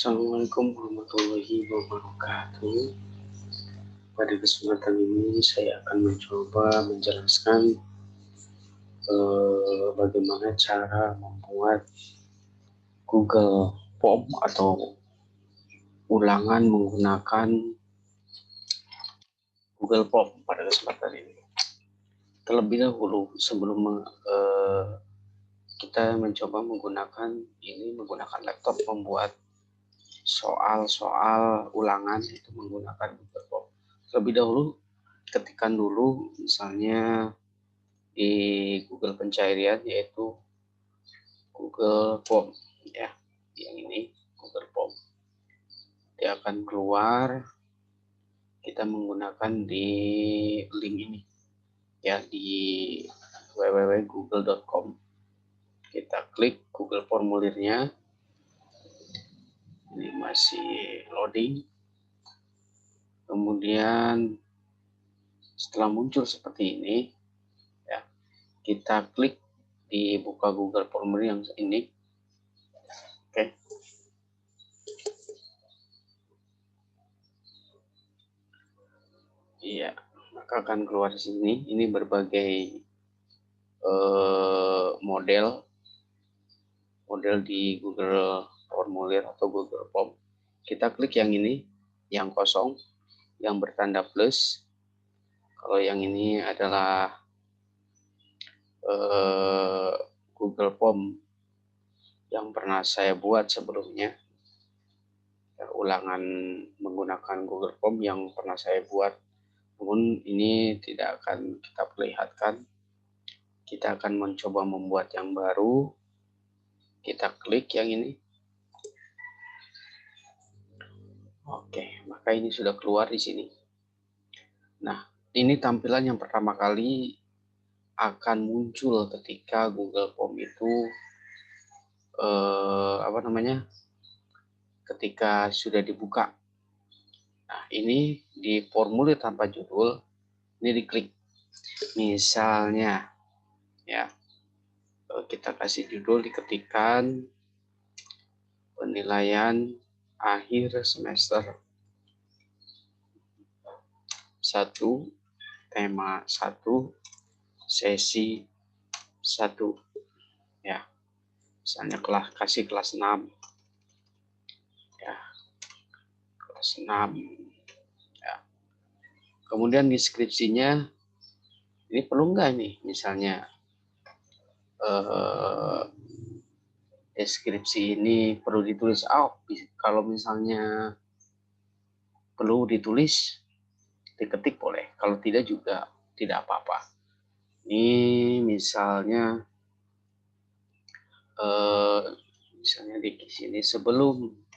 Assalamualaikum warahmatullahi wabarakatuh. Pada kesempatan ini saya akan mencoba menjelaskan bagaimana cara membuat Google Form atau ulangan menggunakan Google Form pada kesempatan ini. Terlebih dahulu sebelum kita mencoba menggunakan laptop membuat soal-soal ulangan itu menggunakan Google Form. Terlebih dahulu ketikkan dulu misalnya di Google pencarian yaitu Google Form ya, yang ini Google Form. Dia akan keluar, kita menggunakan di link ini ya, di www.google.com. Kita klik Google formulirnya. Ini masih loading. Kemudian setelah muncul seperti ini ya, kita klik di buka Google formulir yang ini. Oke. Iya, maka akan keluar di sini. Ini berbagai model di Google formulir atau Google Form. Kita klik yang ini, yang kosong, yang bertanda plus. Kalau yang ini adalah Google Form yang pernah saya buat sebelumnya. Ulangan menggunakan Google Form yang pernah saya buat. Namun ini tidak akan kita perlihatkan. Kita akan mencoba membuat yang baru. Kita klik yang ini. Oke, maka ini sudah keluar di sini. Nah, ini tampilan yang pertama kali akan muncul ketika Google Form itu ketika sudah dibuka. Nah, ini di formulir tanpa judul, ini diklik. Misalnya, ya, kita kasih judul, diketikkan penilaian akhir semester 1, tema 1, sesi 1. Ya, misalnya kasih kelas 6. Ya, kelas 6. Ya. Kemudian deskripsinya, ini perlu nggak nih, misalnya deskripsi ini perlu ditulis. Kalau misalnya perlu ditulis, diketik boleh. Kalau tidak juga tidak apa-apa. Ini misalnya di sini sebelum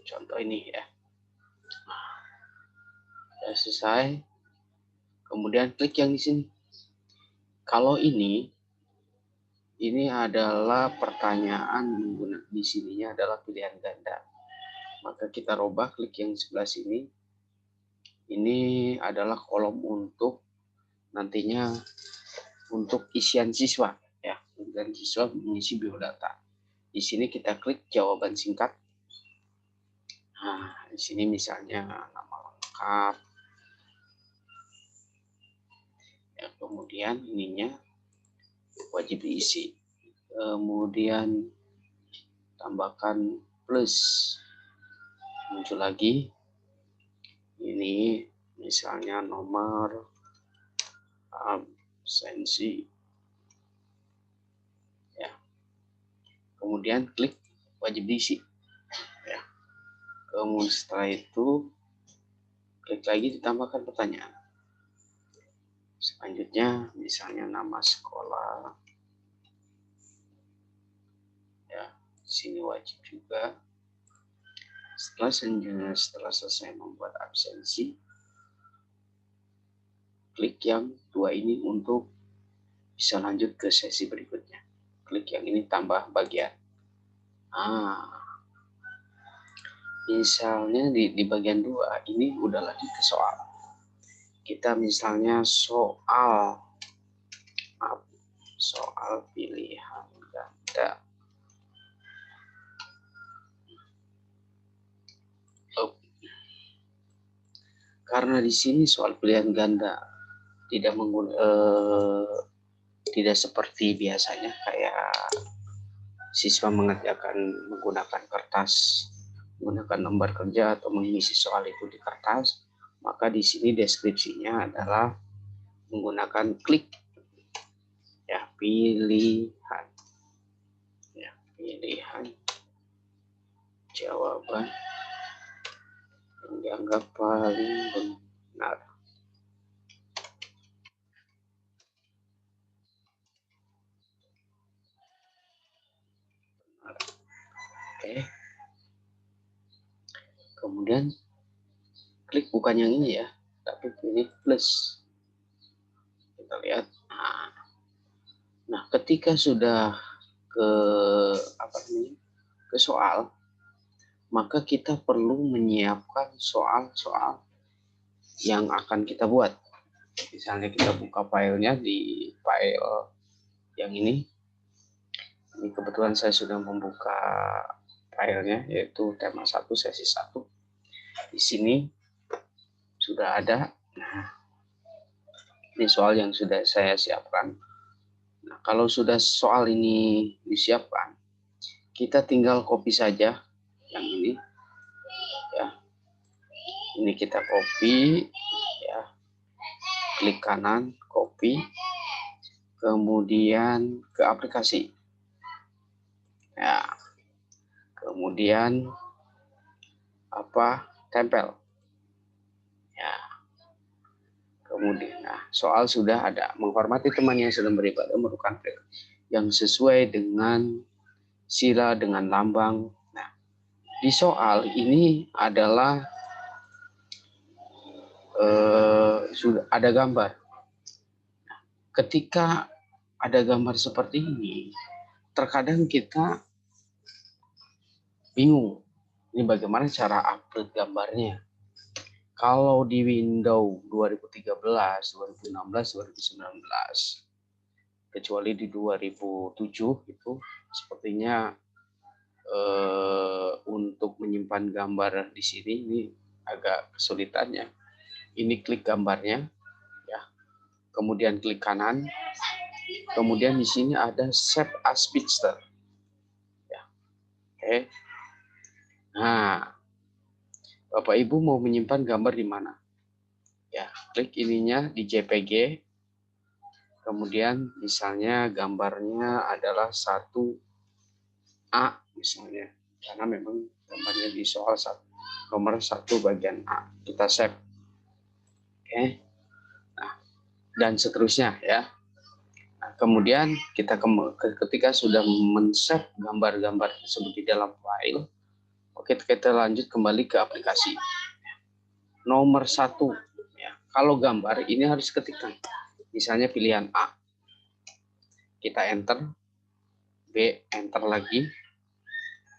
contoh ini ya. Sudah selesai. Kemudian klik yang di sini. Kalau ini adalah pertanyaan di sininya adalah pilihan ganda. Maka kita robah, klik yang sebelah sini. Ini adalah kolom untuk nantinya untuk isian siswa ya. Dan siswa mengisi biodata. Di sini kita klik jawaban singkat. Nah, di sini misalnya nama lengkap. Ya, kemudian ininya wajib diisi. Kemudian tambahkan plus. Muncul lagi. Ini misalnya nomor absensi. Ya. Kemudian klik wajib diisi. Ya. Kemudian setelah itu klik lagi ditambahkan pertanyaan. Selanjutnya misalnya nama sekolah. Ya, sini wajib juga. Setelah selesai membuat absensi, klik yang 2 ini untuk bisa lanjut ke sesi berikutnya. Klik yang ini tambah bagian. Misalnya di bagian 2 ini udah lagi ke soal. Kita misalnya soal pilihan ganda. Karena di sini soal pilihan ganda tidak seperti biasanya kayak siswa mengerjakan menggunakan kertas, menggunakan lembar kerja atau mengisi soal itu di kertas, maka di sini deskripsinya adalah menggunakan klik ya, pilihan jawaban yang dianggap paling benar. Oke. Kemudian klik bukan yang ini ya, tapi pilih plus. Kita lihat. Nah, ketika sudah ke soal, maka kita perlu menyiapkan soal-soal yang akan kita buat. Misalnya kita buka filenya di file yang ini. Ini kebetulan saya sudah membuka filenya, yaitu tema 1 sesi 1. Di sini sudah ada. Nah, ini soal yang sudah saya siapkan. Nah, kalau sudah soal ini disiapkan, kita tinggal copy saja yang ini. Ya. Ini kita copy, ya. Klik kanan, copy. Kemudian ke aplikasi. Ya. Kemudian tempel. Ya. Kemudian, soal sudah ada. Menghormati teman yang sedang beribadah merupakan yang sesuai dengan sila, dengan lambang. Nah, di soal ini adalah sudah ada gambar. Nah, ketika ada gambar seperti ini, terkadang kita bingung. Ini bagaimana cara upload gambarnya. Kalau di Windows 2013, 2016, 2019, kecuali di 2007 itu sepertinya untuk menyimpan gambar di sini ini agak kesulitannya. Ini klik gambarnya, ya. Kemudian klik kanan. Kemudian di sini ada Save as Picture. Ya. Oke. Nah, Bapak Ibu mau menyimpan gambar di mana? Ya, klik ininya di JPG. Kemudian misalnya gambarnya adalah 1A misalnya. Karena memang gambarnya di soal nomor 1 bagian A. Kita save. Oke. Nah, dan seterusnya ya. Nah, kemudian kita ketika sudah men-save gambar-gambar tersebut di dalam file, oke, kita lanjut kembali ke aplikasi. Nomor 1 ya. Kalau gambar ini harus ketikkan. Misalnya pilihan A. Kita enter. B, enter lagi.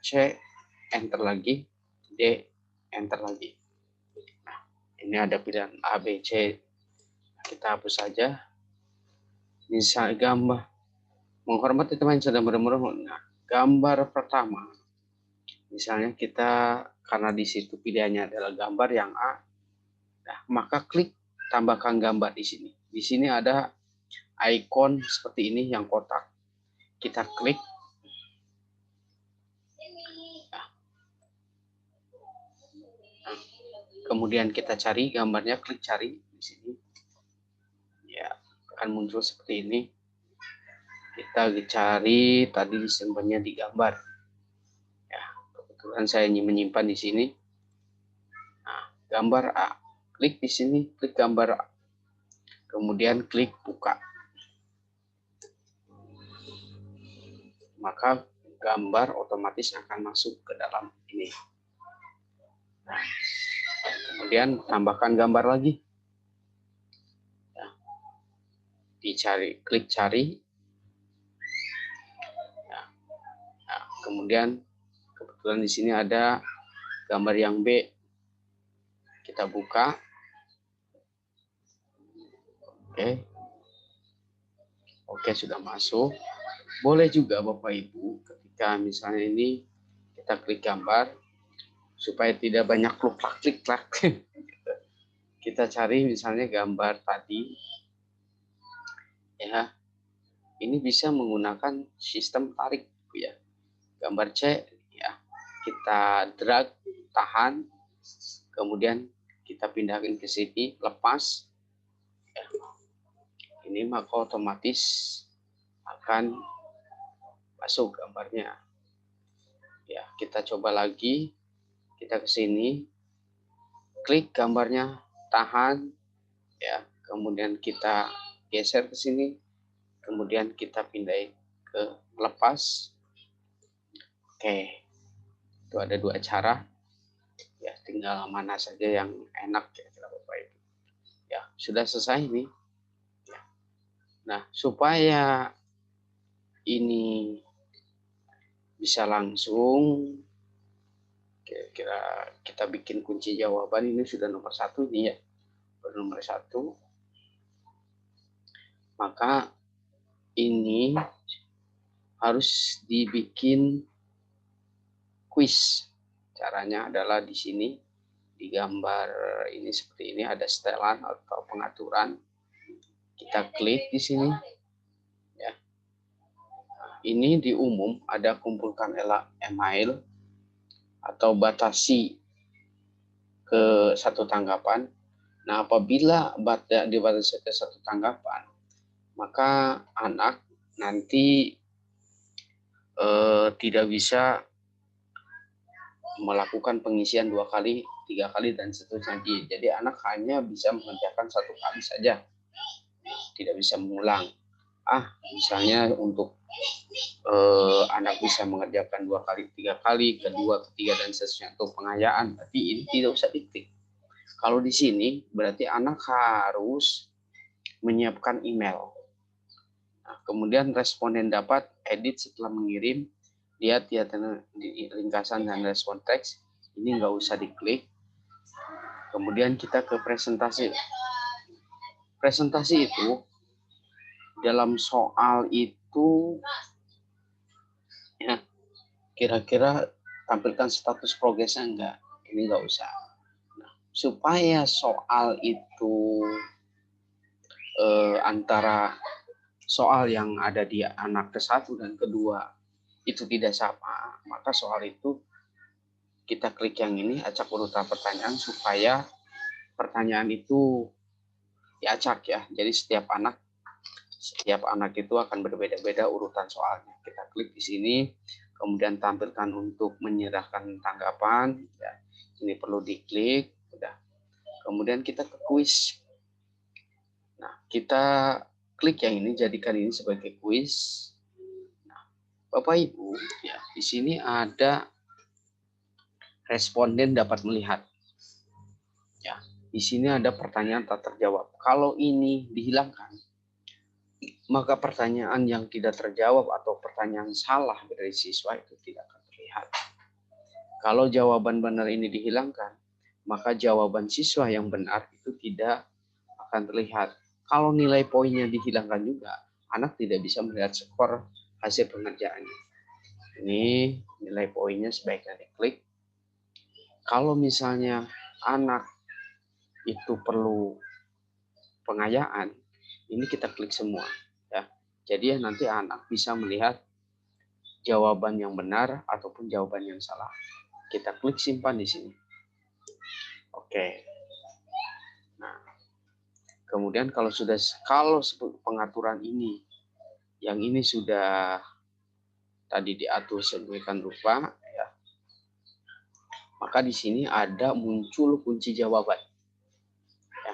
C, enter lagi. D, enter lagi. Nah, ini ada pilihan A, B, C. Kita hapus saja. Misal gambar. Menghormati teman yang sedang bermurah. Nah, gambar pertama. Misalnya kita, karena di situ pilihannya adalah gambar yang A. Nah, maka klik tambahkan gambar di sini. Di sini ada icon seperti ini yang kotak. Kita klik. Nah, kemudian kita cari gambarnya, klik cari di sini. Ya, akan muncul seperti ini. Kita cari tadi disimpannya di gambar. Ya, kebetulan saya menyimpan di sini. Nah, gambar A. Klik di sini, klik gambar A. Kemudian klik buka. Maka gambar otomatis akan masuk ke dalam ini. Nah, kemudian tambahkan gambar lagi. Ya, klik cari. Nah, kemudian kebetulan di sini ada gambar yang B. Kita buka. Oke, sudah masuk. Boleh juga Bapak Ibu ketika misalnya ini kita klik gambar supaya tidak banyak klik-klik. Kita cari misalnya gambar tadi. Ya. Ini bisa menggunakan sistem tarik ya. Gambar C ya. Kita drag, tahan, kemudian kita pindahkan ke sini, lepas. Ya. Ini maka otomatis akan masuk gambarnya. Ya, kita coba lagi. Kita ke sini, klik gambarnya, tahan, ya. Kemudian kita geser ke sini, kemudian kita pindahin ke lepas. Oke, itu ada dua cara. Ya, tinggal mana saja yang enak ya, Bapak Ibu. Ya, sudah selesai nih. Ya. Nah, supaya ini bisa langsung, kira-kira kita bikin kunci jawaban ini sudah nomor 1 nih ya, nomor 1. Maka ini harus dibikin quiz. Caranya adalah di sini, di gambar ini seperti ini ada setelan atau pengaturan. Kita klik di sini. Ya. Ini di umum ada kumpulkan email atau batasi ke satu tanggapan. Nah, apabila dibatasi ke satu tanggapan, maka anak nanti tidak bisa melakukan pengisian 2 kali, 3 kali, dan seterusnya. Jadi anak hanya bisa mengerjakan 1 kali saja, tidak bisa mengulang. Misalnya untuk anak bisa mengerjakan 2 kali, 3 kali, kedua, ketiga, dan seterusnya untuk pengayaan, tapi ini tidak usah diklik. Kalau di sini berarti anak harus menyiapkan email. Nah, kemudian responden dapat edit setelah mengirim. Lihat ya di ringkasan dan respon teks. Ini nggak usah diklik. Kemudian kita ke presentasi. Presentasi itu dalam soal itu ya kira-kira tampilkan status progresnya enggak. Ini nggak usah. Nah, supaya soal itu antara soal yang ada di anak ke-1 dan kedua itu tidak sama, maka soal itu kita klik yang ini, acak urutan pertanyaan, supaya pertanyaan itu diacak ya. Jadi setiap anak itu akan berbeda-beda urutan soalnya. Kita klik di sini, kemudian tampilkan untuk menyerahkan tanggapan. Ya, ini perlu diklik. Udah. Kemudian kita ke kuis. Nah, kita klik yang ini, jadikan ini sebagai kuis. Bapak Ibu, ya di sini ada responden dapat melihat. Ya, di sini ada pertanyaan tak terjawab. Kalau ini dihilangkan, maka pertanyaan yang tidak terjawab atau pertanyaan salah dari siswa itu tidak akan terlihat. Kalau jawaban benar ini dihilangkan, maka jawaban siswa yang benar itu tidak akan terlihat. Kalau nilai poinnya dihilangkan juga, anak tidak bisa melihat skor hasil pengerjaannya. Ini nilai poinnya sebaiknya diklik. Kalau misalnya anak itu perlu pengayaan, ini kita klik semua. Ya. Jadi nanti anak bisa melihat jawaban yang benar ataupun jawaban yang salah. Kita klik simpan di sini. Oke. Nah, kemudian kalau pengaturan ini, yang ini sudah tadi diatur sedemikian rupa, ya, maka di sini ada muncul kunci jawaban. Ya.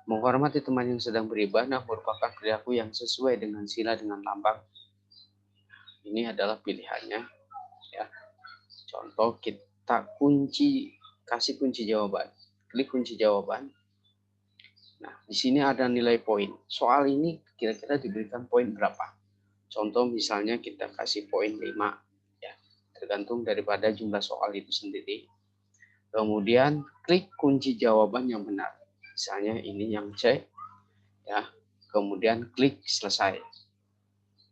Menghormati teman yang sedang beribadah merupakan perilaku yang sesuai dengan sila dengan lambang. Ini adalah pilihannya. Ya. Contoh kita kasih kunci jawaban. Klik kunci jawaban. Nah, di sini ada nilai poin. Soal ini kira-kira diberikan poin berapa? Contoh misalnya kita kasih poin 5, ya, tergantung daripada jumlah soal itu sendiri. Kemudian klik kunci jawaban yang benar. Misalnya ini yang C, ya. Kemudian klik selesai.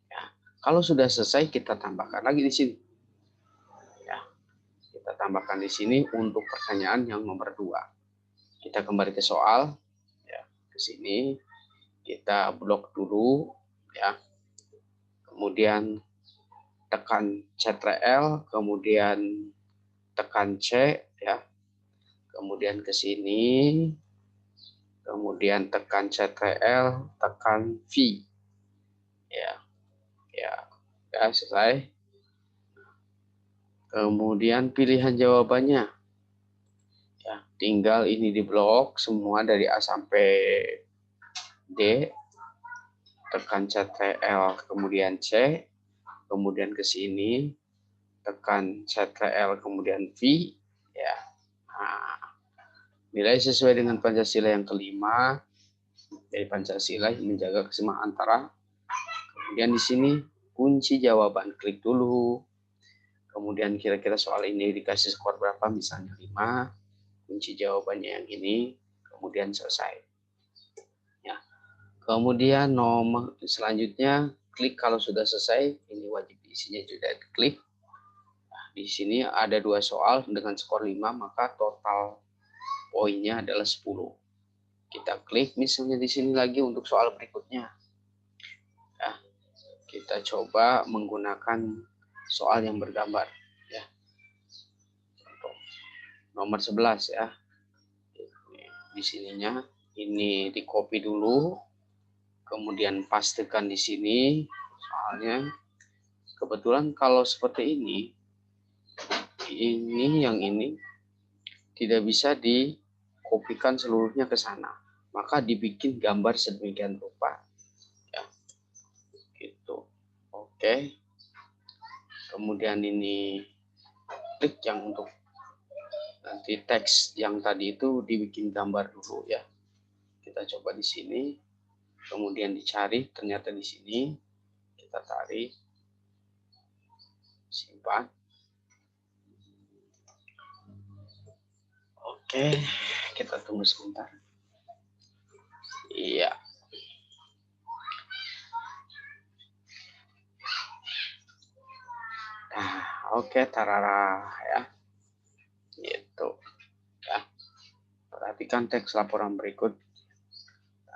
Ya. Kalau sudah selesai kita tambahkan lagi di sini. Ya. Kita tambahkan di sini untuk pertanyaan yang nomor 2. Kita kembali ke soal, ya, ke sini. Kita blok dulu, ya. Kemudian tekan Ctrl, kemudian tekan C, ya. Kemudian ke sini, kemudian tekan Ctrl, tekan V, ya, ya, ya, selesai. Kemudian pilihan jawabannya, ya, tinggal ini diblok semua dari A sampai D, tekan Ctrl, kemudian C, kemudian ke sini, tekan Ctrl, kemudian V, ya. Nah, nilai sesuai dengan Pancasila yang kelima. Dari Pancasila menjaga keseimbangan antara. Kemudian di sini kunci jawaban, klik dulu. Kemudian kira-kira soal ini dikasih skor berapa, misalnya 5. Kunci jawabannya yang ini, kemudian selesai. Ya. Kemudian nomor selanjutnya klik kalau sudah selesai, ini wajib diisinya juga klik. Nah, di sini ada 2 soal dengan skor 5, maka total poinnya adalah 10. Kita klik misalnya di sini lagi untuk soal berikutnya. Ya, kita coba menggunakan soal yang bergambar, ya. Contoh nomor 11, ya. Di sininya ini di copy dulu, kemudian pastekan di sini soalnya. Kebetulan kalau seperti ini yang ini tidak bisa dikopikan seluruhnya ke sana, maka dibikin gambar sedemikian rupa, ya, gitu. Oke. Kemudian ini klik yang untuk nanti teks yang tadi itu dibikin gambar dulu, ya. Kita coba di sini, kemudian dicari, ternyata di sini, kita tarik, simpan. Oke, kita tunggu sebentar. Iya. Nah, oke, tarara, ya. Gitu. Ya. Perhatikan teks laporan berikut.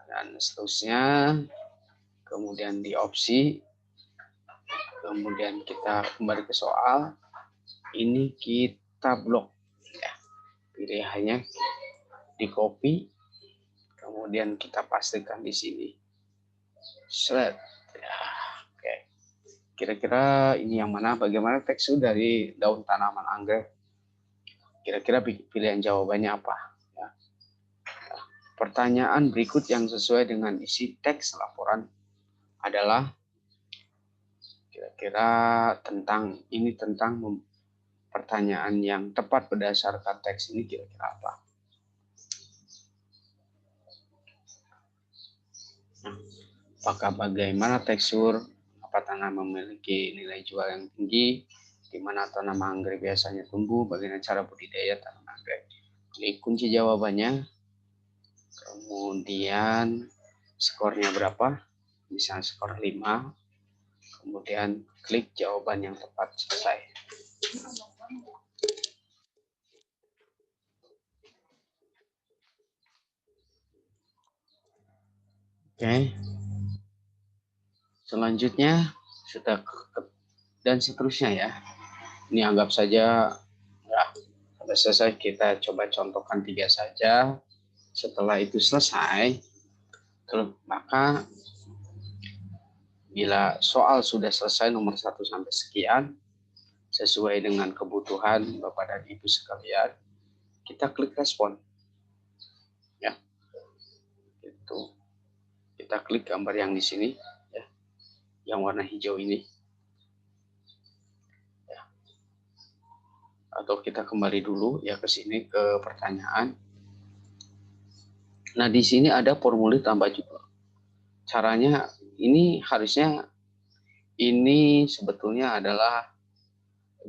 Dan seterusnya, kemudian di opsi, kemudian kita kembali ke soal, ini kita blok, ya. Pilihannya di copy, kemudian kita pastikan di sini. Set. Ya, oke. Kira-kira ini yang mana? Bagaimana tekstur dari daun tanaman anggrek? Kira-kira pilihan jawabannya apa? Ya. Pertanyaan berikut yang sesuai dengan isi teks laporan adalah kira-kira tentang pertanyaan yang tepat berdasarkan teks ini kira-kira apa? Nah, apakah bagaimana tekstur? Apa tanaman memiliki nilai jual yang tinggi? Di mana tanaman anggrek biasanya tumbuh? Bagaimana cara budidaya tanaman anggrek? Klik kunci jawabannya. Kemudian skornya berapa? Misalnya skor 5. Kemudian klik jawaban yang tepat, selesai. Oke. Selanjutnya sudah dan seterusnya, ya. Ini anggap saja ya, sampai selesai. Kita coba contohkan 3 saja. Setelah itu selesai, maka bila soal sudah selesai nomor 1 sampai sekian, sesuai dengan kebutuhan Bapak dan Ibu sekalian, kita klik respon. Ya. Itu. Kita klik gambar yang di sini, ya. Yang warna hijau ini. Ya. Atau kita kembali dulu, ya, ke sini ke pertanyaan. Nah, di sini ada formulir tambah judul. Caranya ini harusnya ini sebetulnya adalah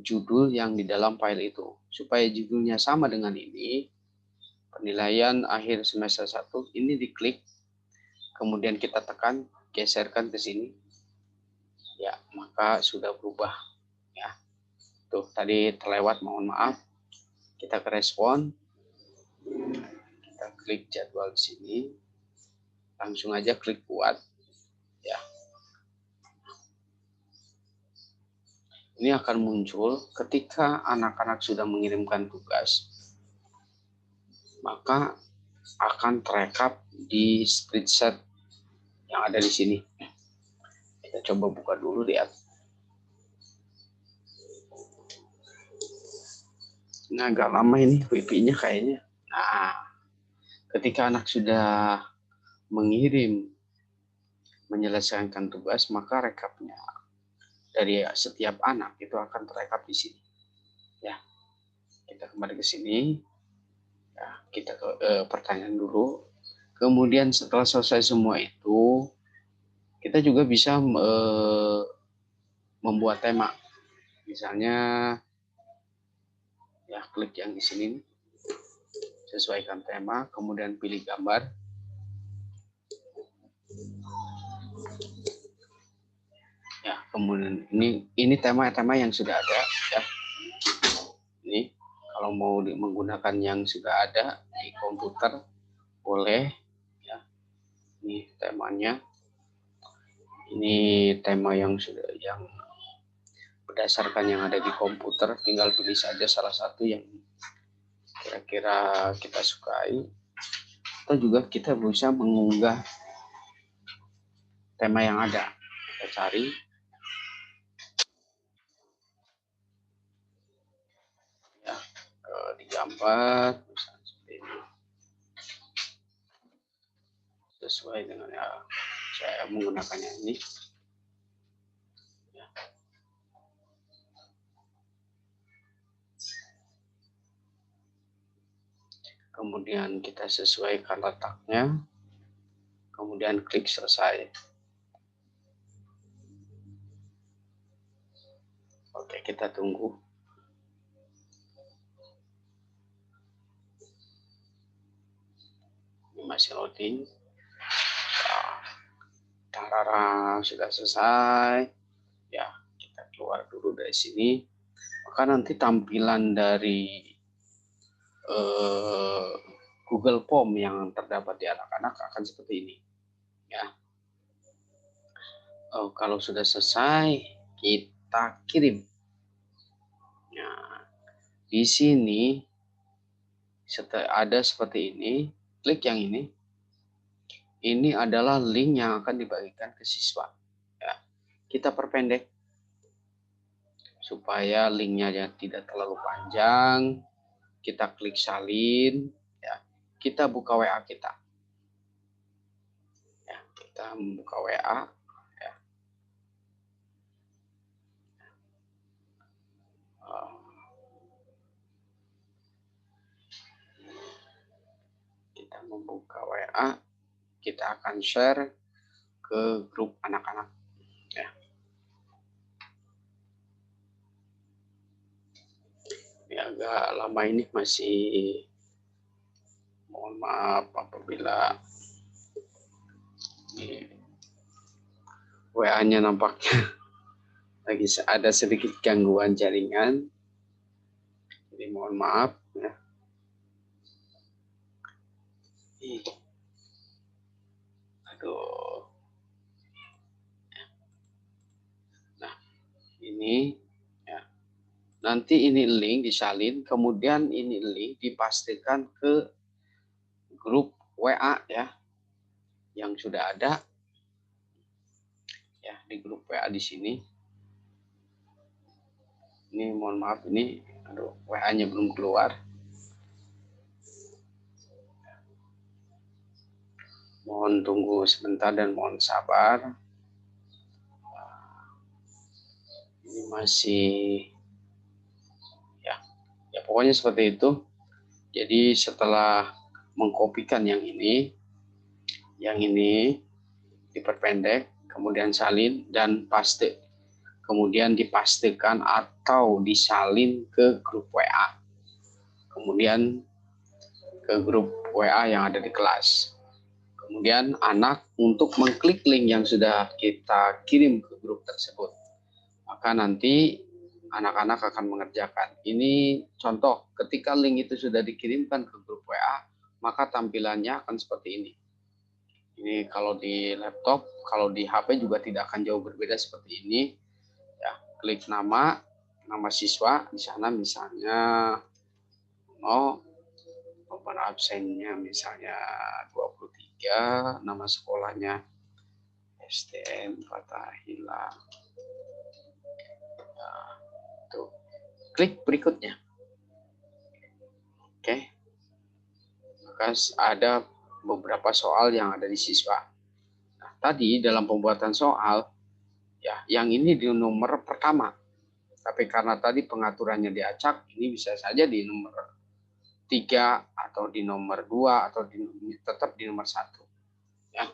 judul yang di dalam file itu. Supaya judulnya sama dengan ini, penilaian akhir semester 1 ini diklik, kemudian kita tekan, geserkan ke sini. Ya, maka sudah berubah ya. Tuh, tadi terlewat, mohon maaf. Kita ke respon. Kita klik jadwal di sini. Langsung aja klik buat ya. Ini akan muncul ketika anak-anak sudah mengirimkan tugas, maka akan terekap di spreadsheet yang ada di sini. Kita coba buka dulu, lihat. Ini agak lama ini WP-nya kayaknya. Nah, ketika anak sudah mengirim, menyelesaikan tugas, maka rekapnya dari setiap anak itu akan terekap di sini. Ya, kita kembali ke sini. Ya, kita ke pertanyaan dulu. Kemudian setelah selesai semua itu, kita juga bisa membuat tema. Misalnya, ya klik yang di sini, sesuaikan tema, kemudian pilih gambar. Ya, kemudian ini tema-tema yang sudah ada ya. Ini kalau mau menggunakan yang sudah ada di komputer boleh ya. Ini temanya. Ini tema yang sudah berdasarkan yang ada di komputer, tinggal pilih saja salah satu yang kira-kira kita sukai. Atau juga kita bisa mengunggah tema yang ada. Kita cari. Ya, digambar misalnya seperti ini. Sesuai dengan ya, saya menggunakannya ini. Ya. Kemudian kita sesuaikan letaknya. Kemudian klik selesai. Oke, kita tunggu. Ini masih loading. Tarara, sudah selesai. Ya, kita keluar dulu dari sini. Maka nanti tampilan dari Google Form yang terdapat di anak-anak akan seperti ini. Ya. Kalau sudah selesai, kita kirim. Nah, di sini ada seperti ini. Klik yang ini. Ini adalah link yang akan dibagikan ke siswa. Ya. Kita perpendek supaya linknya tidak terlalu panjang. Kita klik salin. Ya. Kita buka WA kita. Ya, kita membuka WA. Ya. Kita membuka WA. Kita akan share ke grup anak-anak. Ya. Ini agak lama, ini masih, mohon maaf apabila WA-nya nampaknya lagi ada sedikit gangguan jaringan. Jadi mohon maaf ya. Aduh. Nah, ini ya. Nanti ini link disalin, kemudian ini link dipastikan ke grup WA ya yang sudah ada ya di grup WA di sini. Ini mohon maaf, ini WA-nya belum keluar. Mohon tunggu sebentar dan mohon sabar. Ini masih ya pokoknya seperti itu. Jadi setelah mengkopikan yang ini diperpendek, kemudian salin dan paste. Kemudian dipastekan atau disalin ke grup WA. Kemudian ke grup WA yang ada di kelas. Kemudian anak untuk mengklik link yang sudah kita kirim ke grup tersebut. Maka nanti anak-anak akan mengerjakan. Ini contoh, ketika link itu sudah dikirimkan ke grup WA, maka tampilannya akan seperti ini. Ini kalau di laptop, kalau di HP juga tidak akan jauh berbeda seperti ini. Ya, klik nama siswa di sana misalnya nomor absennya misalnya 23, nama sekolahnya STM Fathahillah. Nah, tuh. Klik berikutnya. Oke. Maka ada beberapa soal yang ada di siswa. Nah, tadi dalam pembuatan soal, ya, yang ini di nomor pertama. Tapi karena tadi pengaturannya diacak, ini bisa saja di nomor 3 atau di nomor 2 atau tetap di nomor 1. Ya.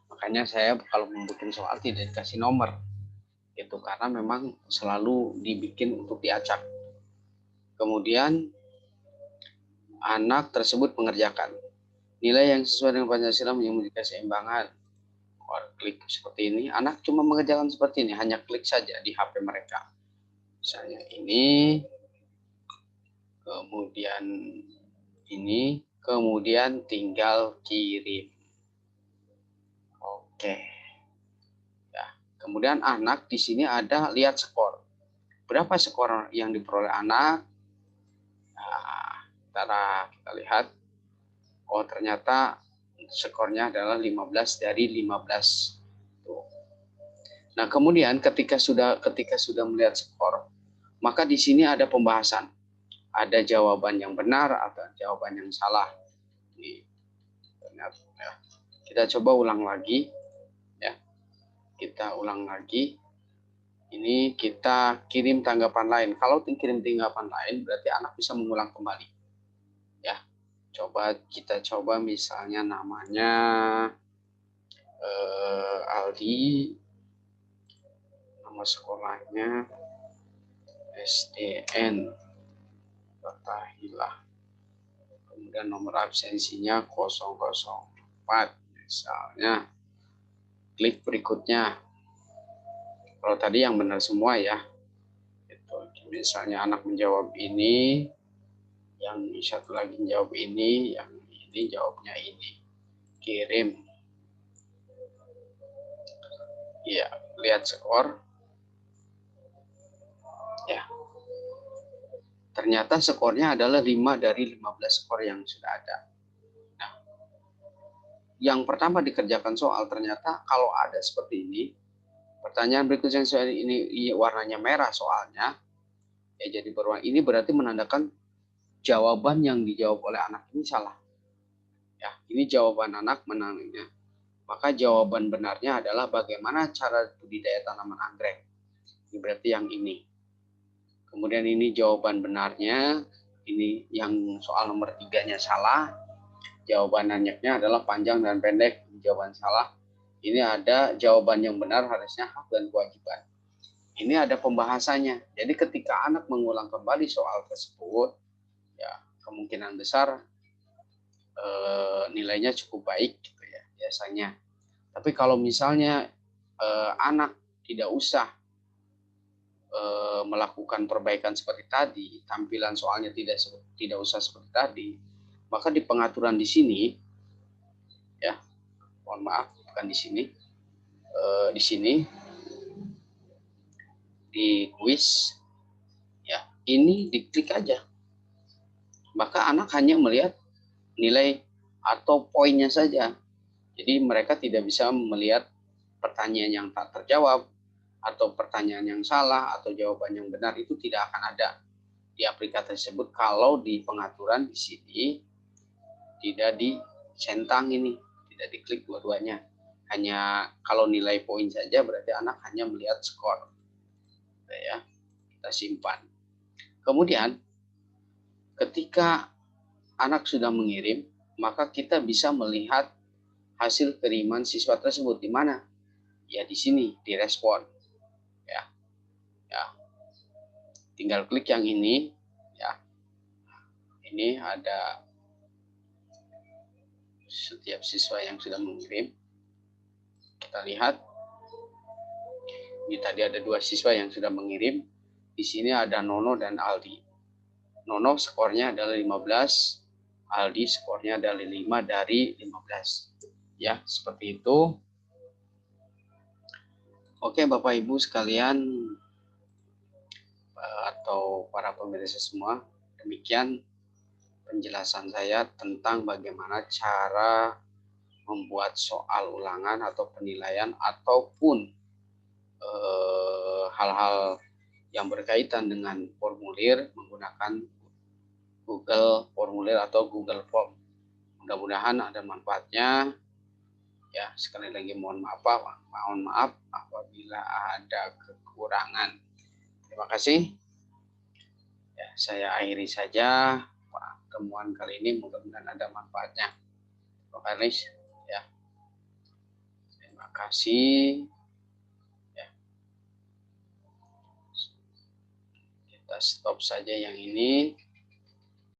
Makanya saya kalau membuat soal tidak dikasih nomor. Itu karena memang selalu dibikin untuk diacak. Kemudian anak tersebut mengerjakan. Nilai yang sesuai dengan Pancasila menyebut keseimbangan. Klik seperti ini, anak cuma mengerjakan seperti ini, hanya klik saja di HP mereka. Misalnya ini, kemudian ini, kemudian tinggal kirim. Oke. Ya, kemudian anak di sini ada lihat skor. Berapa skor yang diperoleh anak? Nah, kita lihat. Oh, ternyata skornya adalah 15 dari 15. Tuh. Nah, kemudian ketika sudah melihat skor, maka di sini ada pembahasan. Ada jawaban yang benar atau jawaban yang salah. Ya. Kita coba ulang lagi. Ya. Kita ulang lagi. Ini kita kirim tanggapan lain. Kalau kirim tanggapan lain, berarti anak bisa mengulang kembali. Ya. Kita coba misalnya namanya Aldi, nama sekolahnya SDN Fathahillah, kemudian nomor absensinya 004 misalnya. Klik berikutnya. Kalau tadi yang benar semua ya, misalnya anak menjawab ini, yang satu lagi menjawab ini, yang ini jawabnya ini. Kirim. Ya, lihat skor. Ya. Ternyata skornya adalah 5 dari 15 skor yang sudah ada. Nah, yang pertama dikerjakan soal ternyata kalau ada seperti ini, pertanyaan berikutnya soal ini warnanya merah soalnya, ya jadi berwarna ini berarti menandakan jawaban yang dijawab oleh anak ini salah. Ya, ini jawaban anak menangnya. Maka jawaban benarnya adalah bagaimana cara budidaya tanaman anggrek. Ini berarti yang ini. Kemudian ini jawaban benarnya, ini yang soal nomor 3-nya salah. Jawaban nanyanya adalah panjang dan pendek. Jawaban salah. Ini ada jawaban yang benar harusnya hak dan kewajiban. Ini ada pembahasannya. Jadi ketika anak mengulang kembali soal tersebut, ya kemungkinan besar nilainya cukup baik gitu ya biasanya. Tapi kalau misalnya anak tidak usah melakukan perbaikan seperti tadi, tampilan soalnya tidak usah seperti tadi, maka di pengaturan di sini, ya, mohon maaf, bukan di sini, di sini di quiz, ya, ini diklik aja, maka anak hanya melihat nilai atau poinnya saja. Jadi mereka tidak bisa melihat pertanyaan yang tak terjawab atau pertanyaan yang salah atau jawaban yang benar, itu tidak akan ada di aplikasi tersebut kalau di pengaturan di sini tidak dicentang ini, tidak diklik dua-duanya. Hanya kalau nilai poin saja berarti anak hanya melihat skor. Ya, kita simpan. Kemudian ketika anak sudah mengirim, maka kita bisa melihat hasil kiriman siswa tersebut di mana? Ya di sini, di respon. Ya, ya. Tinggal klik yang ini, ya. Ini ada setiap siswa yang sudah mengirim. Kita lihat. Ini tadi ada 2 siswa yang sudah mengirim. Di sini ada Nono dan Aldi. Nono skornya adalah 15, Aldi skornya adalah 5 dari 15. Ya, seperti itu. Oke, Bapak Ibu sekalian atau para pemirsa semua, demikian penjelasan saya tentang bagaimana cara membuat soal ulangan atau penilaian ataupun hal-hal yang berkaitan dengan formulir menggunakan Google Formulir atau Google Form. Mudah-mudahan ada manfaatnya. Ya, sekali lagi mohon maaf apabila ada kekurangan. Terima kasih. Ya, saya akhiri saja pertemuan kali ini, mudah-mudahan ada manfaatnya. Terima kasih. Ya. Terima kasih. Ya. Kita stop saja yang ini.